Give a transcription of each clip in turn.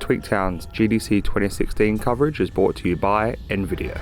Tweaktown's GDC 2016 coverage is brought to you by NVIDIA.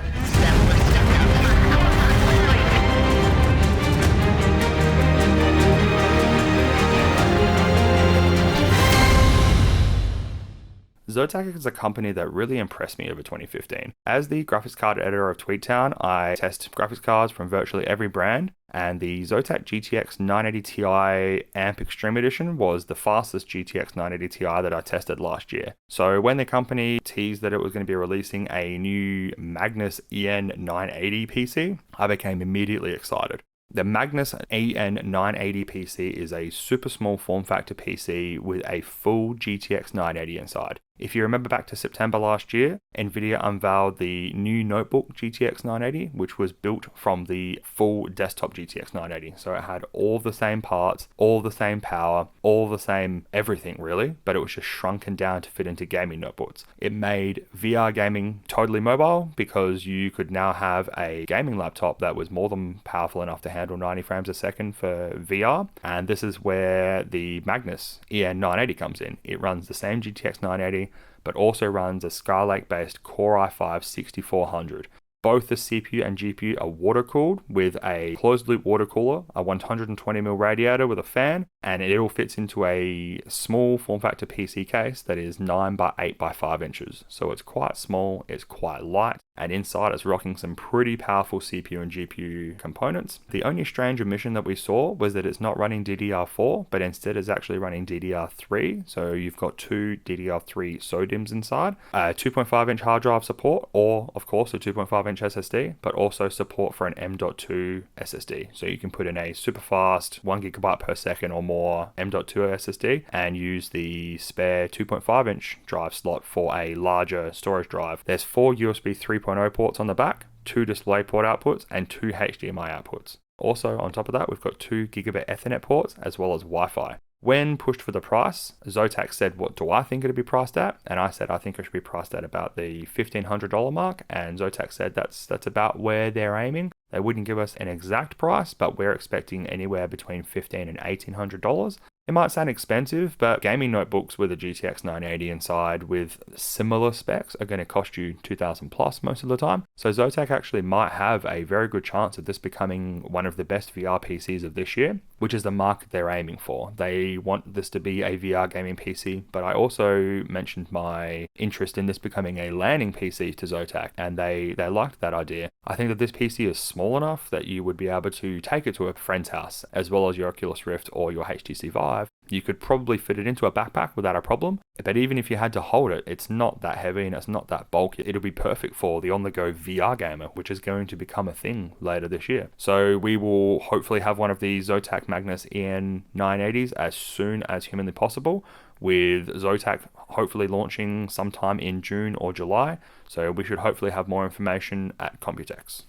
Zotac is a company that really impressed me over 2015. As the graphics card editor of Tweaktown, I test graphics cards from virtually every brand, and the Zotac GTX 980 Ti AMP Extreme Edition was the fastest GTX 980 Ti that I tested last year. So when the company teased that it was going to be releasing a new Magnus EN980 PC, I became immediately excited. The Magnus EN980 PC is a super small form factor PC with a full GTX 980 inside. If you remember back to September last year, NVIDIA unveiled the new notebook GTX 980, which was built from the full desktop GTX 980. So it had all the same parts, all the same power, all the same everything really, but it was just shrunken down to fit into gaming notebooks. It made VR gaming totally mobile because you could now have a gaming laptop that was more than powerful enough to handle 90 frames a second for VR. And this is where the Magnus EN980 comes in. It runs the same GTX 980, but also runs a Skylake-based Core i5-6400. Both the CPU and GPU are water-cooled with a closed-loop water cooler, a 120mm radiator with a fan, and it all fits into a small form-factor PC case that is 9 by 8 by 5 inches. So it's quite small, it's quite light, and inside it's rocking some pretty powerful CPU and GPU components. The only strange omission that we saw was that it's not running DDR4, but instead is actually running DDR3. So you've got two DDR3 SODIMMs inside, a 2.5-inch hard drive support, or of course a 2.5-inch SSD, but also support for an M.2 SSD. So you can put in a super fast 1GB per second or more M.2 SSD and use the spare 2.5-inch drive slot for a larger storage drive. There's 4 USB 3.0 ports on the back, 2 DisplayPort outputs, and 2 HDMI outputs. Also, on top of that, we've got 2 gigabit Ethernet ports as well as Wi-Fi. When pushed for the price, Zotac said, what do I think it'd be priced at? And I said, I think it should be priced at about the $1,500 mark. And Zotac said that's about where they're aiming. They wouldn't give us an exact price, but we're expecting anywhere between $1,500 and $1,800. It might sound expensive, but gaming notebooks with a GTX 980 inside with similar specs are going to cost you $2,000 plus most of the time. So Zotac actually might have a very good chance of this becoming one of the best VR PCs of this year, which is the market they're aiming for. They want this to be a VR gaming PC, but I also mentioned my interest in this becoming a landing PC to Zotac, and they liked that idea. I think that this PC is small enough that you would be able to take it to a friend's house, as well as your Oculus Rift or your HTC Vive. You could probably fit it into a backpack without a problem, but even if you had to hold it, it's not that heavy and it's not that bulky. It'll be perfect for the on-the-go VR gamer, which is going to become a thing later this year. So we will hopefully have one of these Zotac Magnus EN980s as soon as humanly possible, with Zotac hopefully launching sometime in June or July. So we should hopefully have more information at Computex.